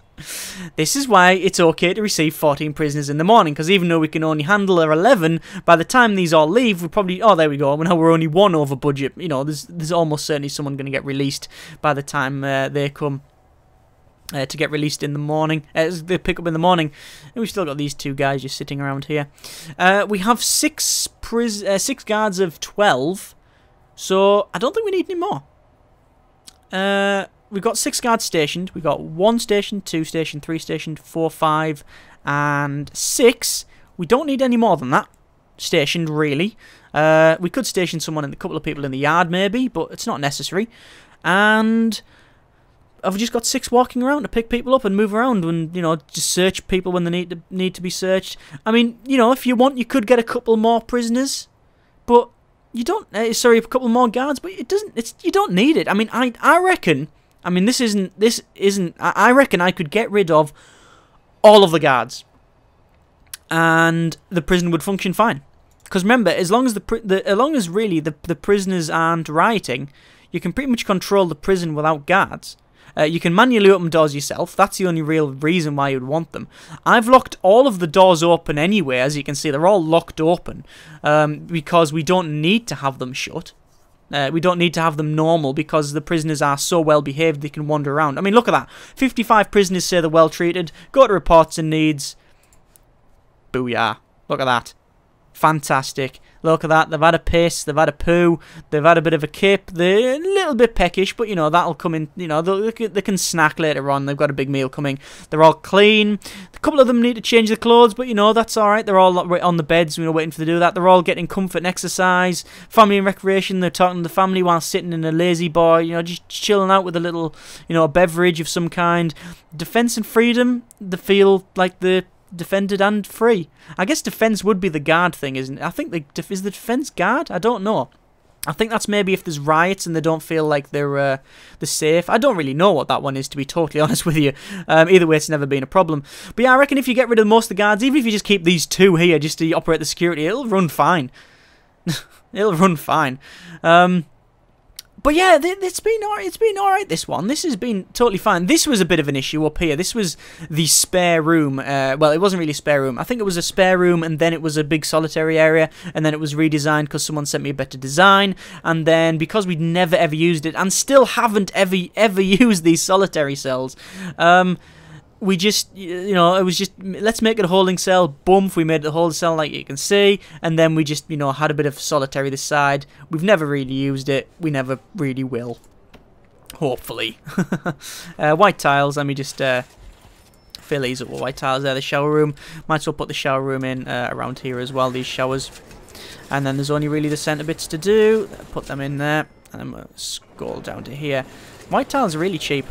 This is why it's okay to receive 14 prisoners in the morning, because even though we can only handle 11, by the time these all leave, we probably... Oh, there we go. Now we're only 1 over budget. You know, there's almost certainly someone going to get released by the time they come... to get released in the morning, they pick up in the morning, and we've still got these 2 guys just sitting around here. We have 6 guards of 12, so I don't think we need any more. We've got 6 guards stationed. We've got 1 station, 2 station, 3 station, 4, 5, and 6. We don't need any more than that stationed, really. We could station someone and a couple of people in the yard, maybe, but it's not necessary. And I've just got 6 walking around to pick people up and move around and, you know, just search people when they need to be searched. I mean, you know, if you want, you could get a couple more prisoners, but you don't. Sorry, a couple more guards, but it doesn't. You don't need it. I mean, I reckon. I mean, this isn't. I reckon I could get rid of all of the guards, and the prison would function fine. Because remember, as long as the prisoners aren't rioting, you can pretty much control the prison without guards. You can manually open doors yourself. That's the only real reason why you'd want them. I've locked all of the doors open anyway, as you can see. They're all locked open because we don't need to have them shut. We don't need to have them normal because the prisoners are so well behaved they can wander around. I mean, look at that. 55 prisoners say they're well treated. Go to reports and needs. Booyah. Look at that. Fantastic. Look at that. They've had a piss. They've had a poo. They've had a bit of a kip. They're a little bit peckish, but, you know, that'll come in. You know, they can snack later on. They've got a big meal coming. They're all clean. A couple of them need to change their clothes, but, you know, that's all right. They're all on the beds, you know, waiting for them to do that. They're all getting comfort and exercise. Family and recreation. They're talking to the family while sitting in a lazy boy, you know, just chilling out with a little, you know, a beverage of some kind. Defense and freedom. They feel like the defended and free. I guess defense would be the guard thing, isn't it? I think is the defense guard? I don't know. I think that's maybe if there's riots and they don't feel like they're safe. I don't really know what that one is, to be totally honest with you. Either way, it's never been a problem. But yeah, I reckon if you get rid of most of the guards, even if you just keep these two here just to operate the security, it'll run fine. It'll run fine. But yeah, it's been alright, this one. This has been totally fine. This was a bit of an issue up here. This was the spare room. Well, it wasn't really a spare room. I think it was a spare room, and then it was a big solitary area, and then it was redesigned because someone sent me a better design, and then because we'd never ever used it, and still haven't ever used these solitary cells, we just, you know, it was just, let's make it a holding cell. Boom, we made it a holding cell like you can see. And then we just, you know, had a bit of solitary this side. We've never really used it. We never really will. Hopefully. White tiles, let me just fill these up with white tiles there. The shower room. Might as well put the shower room in around here as well, these showers. And then there's only really the centre bits to do. Put them in there. And I'm going to scroll down to here. White tiles are really cheap.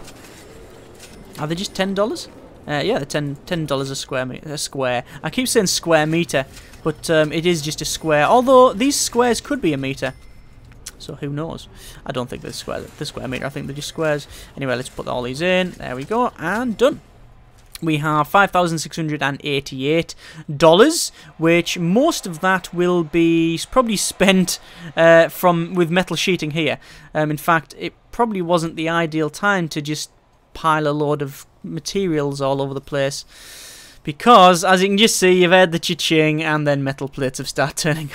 Are they just $10? Yeah, they're $10 a square. I keep saying square meter, but it is just a square. Although these squares could be a meter, so who knows? I don't think they're the square meter. I think they're just squares. Anyway, let's put all these in. There we go, and done. We have $5,688, which most of that will be probably spent with metal sheeting here. In fact, it probably wasn't the ideal time to just pile a load of materials all over the place, because as you can just see, you've had the cha-ching and then metal plates have started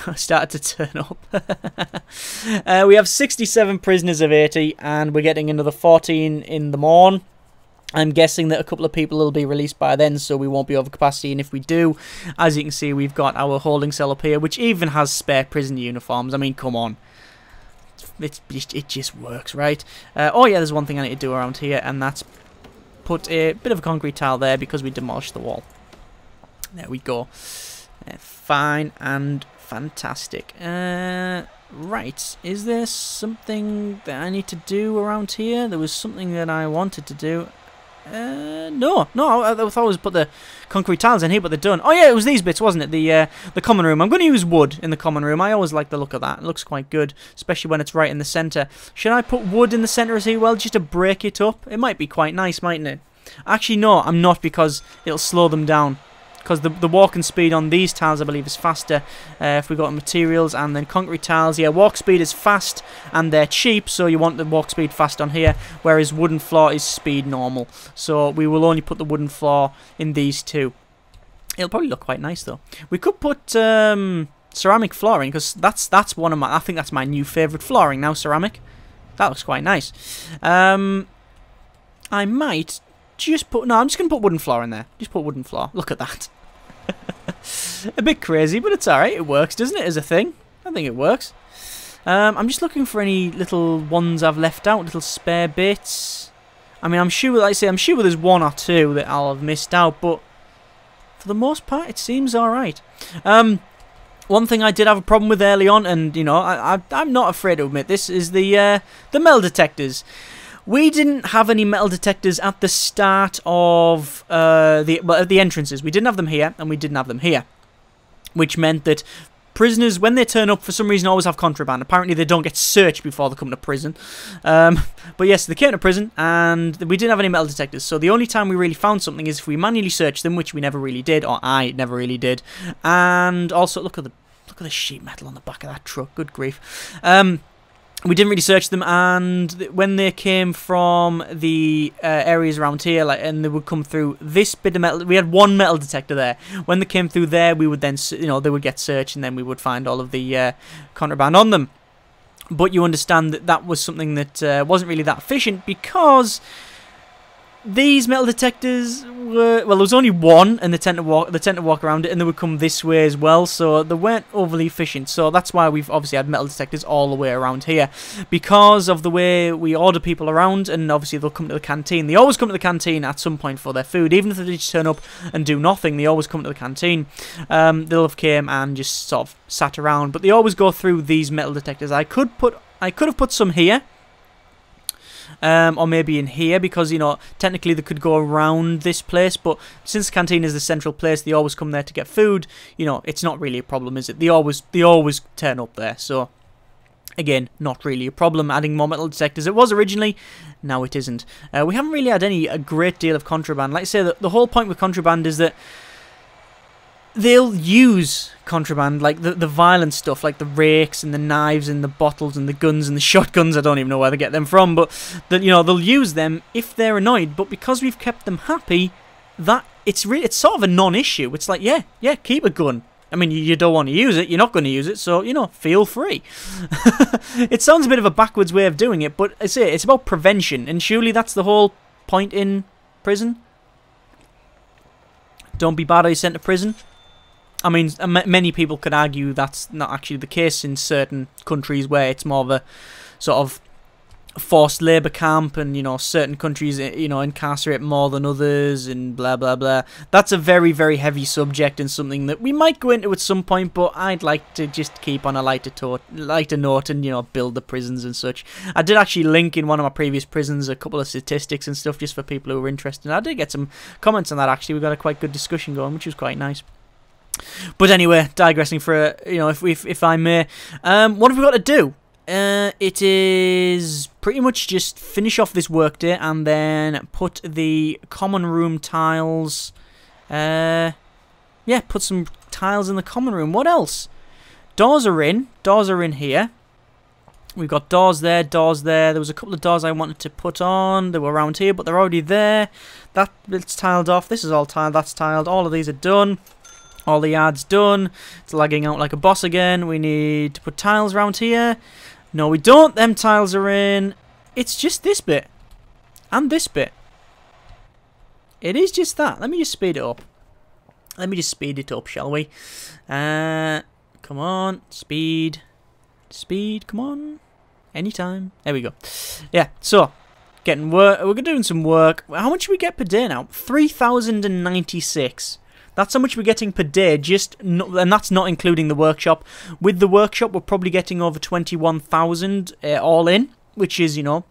to turn up. We have 67 prisoners of 80, and we're getting another 14 in the morn. I'm guessing that a couple of people will be released by then, so we won't be over capacity, and if we do, as you can see, we've got our holding cell up here, which even has spare prison uniforms. I mean, come on. It just works, right? Oh yeah, there's one thing I need to do around here, and that's put a bit of a concrete tile there because we demolished the wall. There we go. Fine and fantastic. Right, is there something that I need to do around here? There was something that I wanted to do. No, I thought I was put the concrete tiles in here, but they're done. Oh yeah, it was these bits, wasn't it? The common room. I'm going to use wood in the common room. I always like the look of that. It looks quite good, especially when it's right in the centre. Should I put wood in the centre as well, just to break it up? It might be quite nice, mightn't it? Actually, no, I'm not, because it'll slow them down. Because the walking speed on these tiles, I believe, is faster. If we got materials and then concrete tiles, yeah, walk speed is fast and they're cheap, so you want the walk speed fast on here, whereas wooden floor is speed normal. So we will only put the wooden floor in these two. It'll probably look quite nice though. We could put ceramic flooring, because that's one of my, I think that's my new favourite flooring now, ceramic. That looks quite nice. I might just put, no, I'm just going to put wooden floor in there. Just put wooden floor. Look at that. A bit crazy, but it's alright. It works, doesn't it, as a thing? I think it works. I'm just looking for any little ones I've left out, little spare bits. I mean, I'm sure, like I say, I'm sure there's one or two that I'll have missed out, but for the most part, it seems alright. One thing I did have a problem with early on, and, you know, I'm not afraid to admit this, is the metal detectors. We didn't have any metal detectors at the start of at the entrances. We didn't have them here, and we didn't have them here, which meant that prisoners, when they turn up, for some reason always have contraband. Apparently they don't get searched before they come to prison. But yes, they came to prison, and we didn't have any metal detectors. So the only time we really found something is if we manually searched them, which we never really did, or I never really did. And also, look at the sheet metal on the back of that truck. Good grief. We didn't really search them, and when they came from the areas around here, like, and they would come through this bit of metal, we had one metal detector there. When they came through there, we would then, you know, they would get searched, and then we would find all of the contraband on them. But you understand that that was something that wasn't really that efficient, because these metal detectors were, well, there was only one, and they tend to walk around it, and they would come this way as well, so they weren't overly efficient. So that's why we've obviously had metal detectors all the way around here, because of the way we order people around, and obviously they'll come to the canteen. They always come to the canteen at some point for their food, even if they just turn up and do nothing. They always come to the canteen. They'll have came and just sort of sat around, but they always go through these metal detectors. I could have put some here. or maybe in here, because, you know, technically they could go around this place, but since the canteen is the central place, they always come there to get food. You know, it's not really a problem, is it? They always turn up there, so again, not really a problem adding more metal detectors. It was originally, now it isn't. We haven't really had a great deal of contraband. Like I say, the whole point with contraband is that they'll use contraband, like the violent stuff, like the rakes and the knives and the bottles and the guns and the shotguns. I don't even know where they get them from, but you know, they'll use them if they're annoyed. But because we've kept them happy, that it's sort of a non-issue. It's like, yeah, keep a gun. I mean, you don't want to use it, you're not going to use it, so, you know, feel free. It sounds a bit of a backwards way of doing it, but I say it's about prevention, and surely that's the whole point in prison. Don't be bad or you're sent to prison. I mean, many people could argue that's not actually the case in certain countries where it's more of a sort of forced labour camp, and, you know, certain countries, you know, incarcerate more than others, and blah blah blah. That's a very, very heavy subject and something that we might go into at some point, but I'd like to just keep on a lighter note and, you know, build the prisons and such. I did actually link in one of my previous prisons a couple of statistics and stuff just for people who were interested. I did get some comments on that, actually. We got a quite good discussion going, which was quite nice. But anyway, digressing for you know, if I may, what have we got to do? It is pretty much just finish off this workday and then put the common room tiles. Yeah, put some tiles in the common room. What else? Doors are in. Doors are in here. We've got doors there, doors there. There was a couple of doors I wanted to put on. They were around here, but they're already there. That bit's tiled off. This is all tiled. That's tiled. All of these are done. All the yards done. It's lagging out like a boss again. We need to put tiles around here. No, we don't. Them tiles are in. It's just this bit. And this bit. It is just that. Let me just speed it up. Let me just speed it up, shall we? Come on. Speed. Speed. Come on. Anytime. There we go. Yeah, so. Getting work. We're doing some work. How much do we get per day now? 3,096. That's how much we're getting per day, and that's not including the workshop. With the workshop, we're probably getting over 21,000 all in, which is, you know,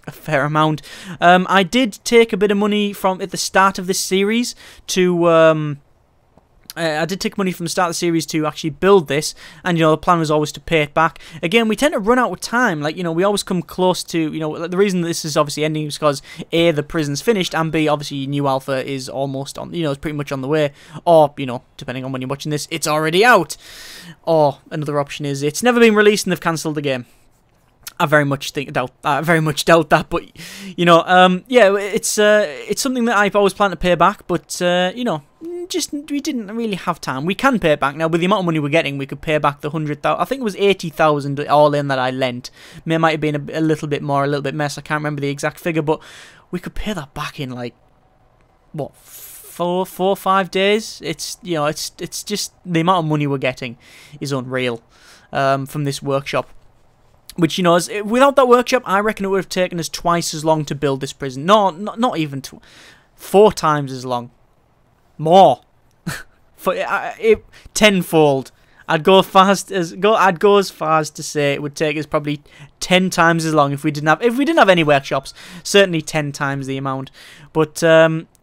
a fair amount. I did take a bit of money from at the start of this series to I did take money from the start of the series to actually build this, and, you know, the plan was always to pay it back. Again, we tend to run out of time. Like, you know, we always come close to, you know, the reason this is obviously ending is because A, the prison's finished, and B, obviously new alpha is almost on, you know, it's pretty much on the way, or, you know, depending on when you're watching this, it's already out. Or another option is it's never been released and they've cancelled the game. I very much doubt that, but, you know, yeah, it's something that I've always planned to pay back, but, you know, we didn't really have time. We can pay it back now with the amount of money we're getting. We could pay back the 100,000. I think it was 80,000 all in that I lent. It might have been a little bit more, a little bit less. I can't remember the exact figure, but we could pay that back in, like, what, 4 or 5 days. It's, you know, it's just the amount of money we're getting is unreal from this workshop. Which, you know, without that workshop, I reckon it would have taken us twice as long to build this prison. No, not even 4 times as long. More. For tenfold. I'd go as far as to say it would take us probably 10 times as long if we didn't have any workshops. Certainly 10 times the amount. But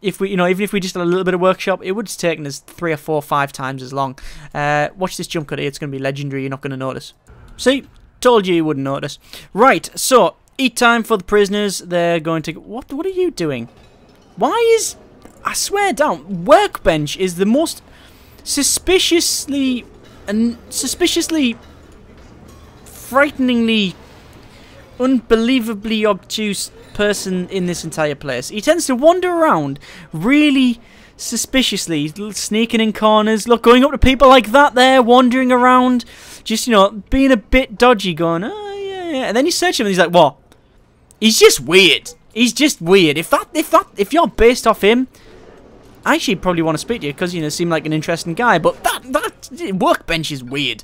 if we, you know, even if we just had a little bit of workshop, it would have taken us 3 or 4 or 5 times as long. Watch this jump cut here. It's going to be legendary. You're not going to notice. See? Told you wouldn't notice. Right, so eat time for the prisoners. They're going to... What are you doing? Why is... I swear down, workbench is the most suspiciously frighteningly, unbelievably obtuse person in this entire place. He tends to wander around really suspiciously, sneaking in corners, look, going up to people like that there, wandering around, just, you know, being a bit dodgy, going, oh, yeah. And then you search him and he's like, what? He's just weird. He's just weird. If you're based off him, I actually probably want to speak to you because, you know, seem like an interesting guy, but that workbench is weird.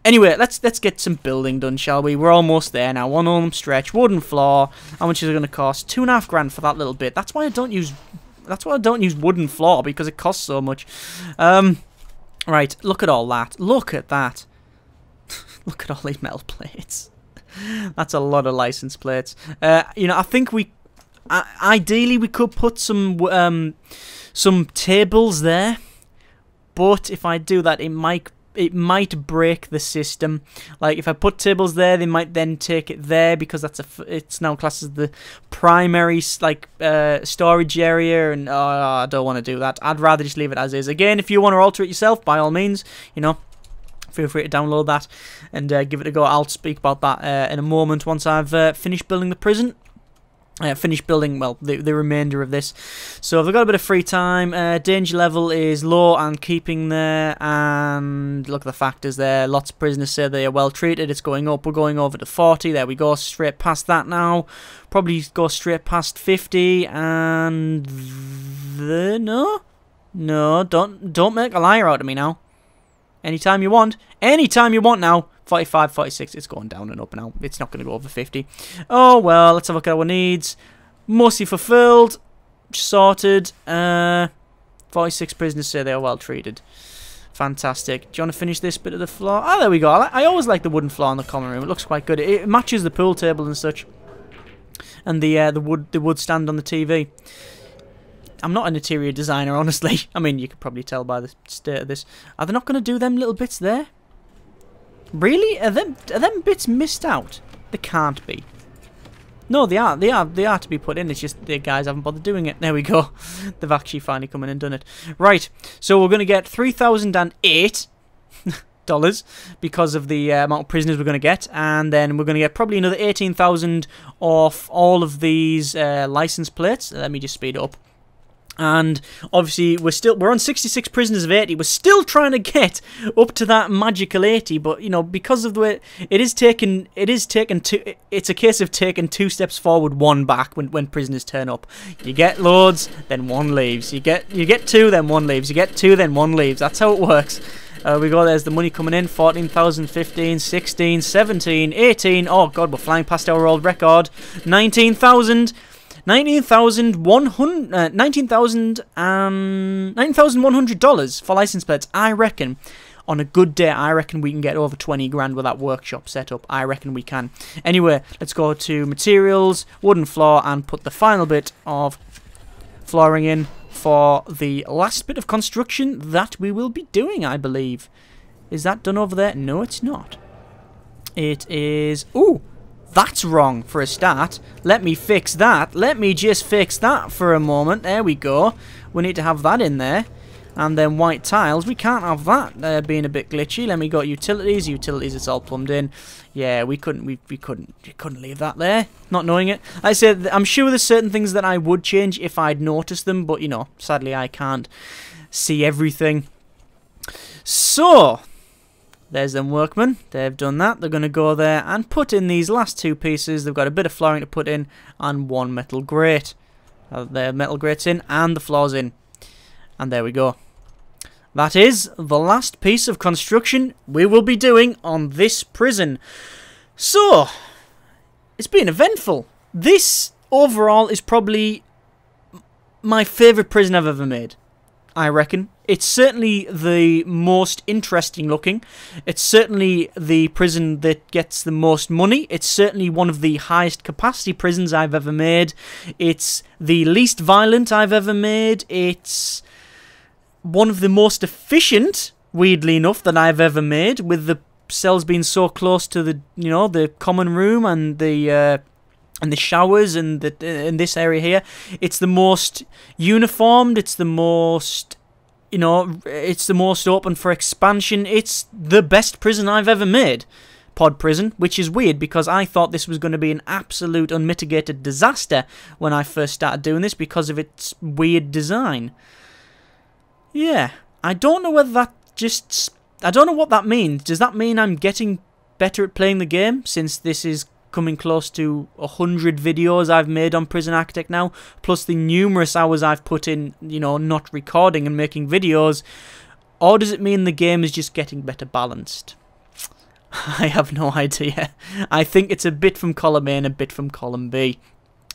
Anyway, let's get some building done, shall we? We're almost there now. 1 arm stretch, wooden floor. How much is it going to cost? 2.5 grand for that little bit. That's why I don't use wooden floor, because it costs so much. Right, look at all that. Look at that. Look at all these metal plates. That's a lot of license plates. You know, I think ideally we could put some tables there, but if I do that, it might break the system. Like if I put tables there, they might then take it there because it's now classed as the primary storage area, and I don't want to do that. I'd rather just leave it as is. Again, if you want to alter it yourself, by all means, you know, feel free to download that and give it a go. I'll speak about that in a moment once I've finished building the prison. Finished building, well, the remainder of this. So I've got a bit of free time. Danger level is low and keeping there, and look at the factors there. Lots of prisoners say they are well treated. It's going up. We're going over to 40. There we go. Straight past that now. Probably go straight past 50. And no, don't make a liar out of me now. Anytime you want. Anytime you want now. 45, 46, it's going down and up now. It's not going to go over 50. Oh, well, let's have a look at our needs. Mostly fulfilled. Sorted. 46 prisoners say they are well treated. Fantastic. Do you want to finish this bit of the floor? Oh, there we go. I always like the wooden floor in the common room. It looks quite good. It matches the pool table and such. And the wood stand on the TV. I'm not an interior designer, honestly. I mean, you could probably tell by the state of this. Are they not going to do them little bits there? Really? Are them bits missed out? They can't be. No, they are to be put in. It's just the guys haven't bothered doing it. There we go. They've actually finally come in and done it. Right. So we're going to get $3,008 because of the amount of prisoners we're going to get, and then we're going to get probably another 18,000 off all of these license plates. Let me just speed it up. And obviously we're on 66 prisoners of 80. We're still trying to get up to that magical 80, but you know, because of the way it's a case of taking 2 steps forward, 1 back when prisoners turn up. You get loads, then 1 leaves. You get 2, then 1 leaves. You get 2, then 1 leaves. That's how it works. We go, there's the money coming in, 14,000, 15, 16, 17, 18, oh god, we're flying past our old record, 19,000, $19,100 for license plates. I reckon, on a good day, I reckon we can get over 20 grand with that workshop set up. I reckon we can. Anyway, let's go to materials, wooden floor, and put the final bit of flooring in for the last bit of construction that we will be doing, I believe. Is that done over there? No, it's not. It is... Ooh! That's wrong for a start. Let me fix that. Let me just fix that for a moment. There we go. We need to have that in there. And then white tiles. We can't have that being a bit glitchy. Let me go utilities. Utilities, it's all plumbed in. Yeah, we couldn't leave that there. Not knowing it. I said, I'm sure there's certain things that I would change if I'd noticed them. But, you know, sadly I can't see everything. So... There's them workmen. They've done that. They're going to go there and put in these last 2 pieces. They've got a bit of flooring to put in and 1 metal grate. The metal grate's in and the floor's in. And there we go. That is the last piece of construction we will be doing on this prison. So, it's been eventful. This, overall, is probably my favourite prison I've ever made. I reckon. It's certainly the most interesting looking. It's certainly the prison that gets the most money. It's certainly one of the highest capacity prisons I've ever made. It's the least violent I've ever made. It's one of the most efficient, weirdly enough, that I've ever made, with the cells being so close to the, you know, the common room and the showers and in this area here. It's the most uniformed. It's the most, you know, it's the most open for expansion. It's the best prison I've ever made. Pod prison, which is weird because I thought this was going to be an absolute unmitigated disaster when I first started doing this because of its weird design. Yeah, I don't know whether that just... I don't know what that means. Does that mean I'm getting better at playing the game since this is coming close to 100 videos I've made on Prison-Arcitect now, plus the numerous hours I've put in, you know, not recording and making videos? Or does it mean the game is just getting better balanced? I have no idea. I think it's a bit from column A and a bit from column B.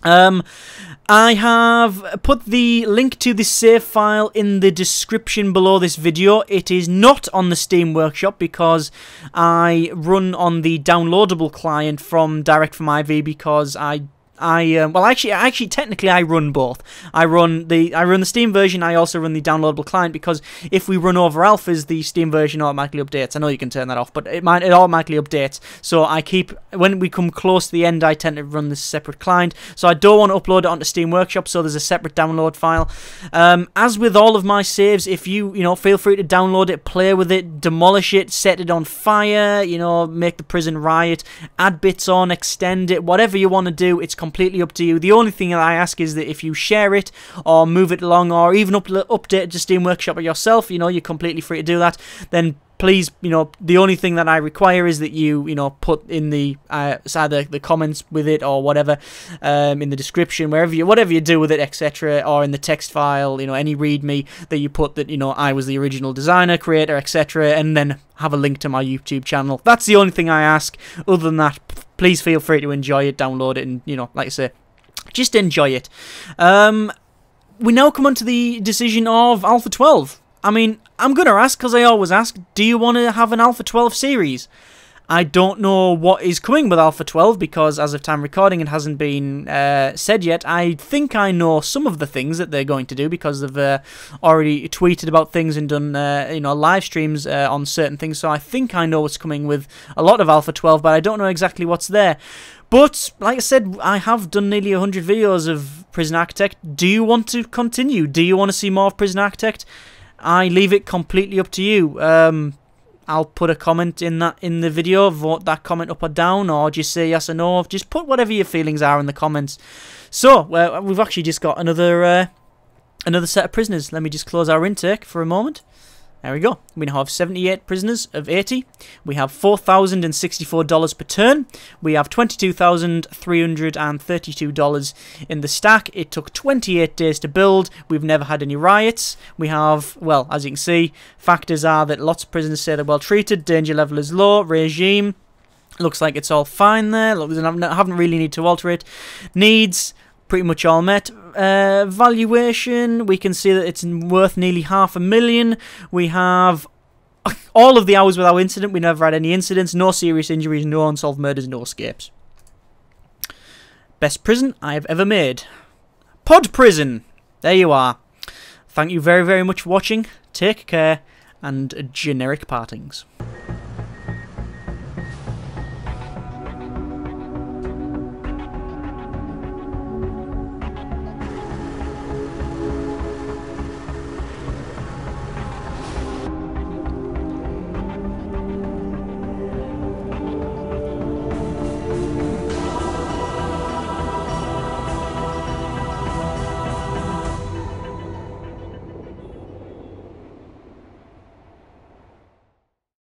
I have put the link to the save file in the description below this video. It is not on the Steam Workshop because I run on the downloadable client from Direct from IV because well, actually, technically, I run both. I run the Steam version. I also run the downloadable client because if we run over alphas, the Steam version automatically updates. I know you can turn that off, but it automatically updates. So when we come close to the end, I tend to run this separate client. So I don't want to upload it onto Steam Workshop. So there's a separate download file. As with all of my saves, if you feel free to download it, play with it, demolish it, set it on fire. Make the prison riot, add bits on, extend it, whatever you want to do. It's completely up to you. The only thing that I ask is that if you share it or move it along or even update it to Steam Workshop yourself, you're completely free to do that. Then please, the only thing that I require is that you, put in the either the comments with it or whatever, in the description, whatever you do with it, etc., or in the text file, any README that you put that, I was the original designer, creator, etc., and then have a link to my YouTube channel. That's the only thing I ask. Other than that, please feel free to enjoy it, download it, and, like I say, just enjoy it. We now come on to the decision of Alpha 12. I mean, I'm going to ask, because I always ask, do you want to have an Alpha 12 series? I don't know what is coming with Alpha 12, because as of time recording, it hasn't been said yet. I think I know some of the things that they're going to do, because they've already tweeted about things and done, live streams on certain things, so I think I know what's coming with a lot of Alpha 12, but I don't know exactly what's there. But, like I said, I have done nearly 100 videos of Prison-Arcitect. Do you want to continue? Do you want to see more of Prison-Arcitect? I leave it completely up to you. I'll put a comment in the video, vote that comment up or down, or just say yes or no. Just put whatever your feelings are in the comments. So, we've actually just got another set of prisoners. Let me just close our intake for a moment. There we go. We now have 78 prisoners of 80. We have $4,064 per turn. We have $22,332 in the stack. It took 28 days to build. We've never had any riots. We have, well, as you can see, factors are that lots of prisoners say they're well treated, danger level is low, regime, looks like it's all fine there. Look, I haven't really need to alter it. Needs, pretty much all met. Valuation, we can see that it's worth nearly $500,000. We have all of the hours without incident. We never had any incidents, no serious injuries, no unsolved murders, no escapes. Best prison I have ever made. Pod Prison. There you are. Thank you very, very much for watching. Take care, and generic partings.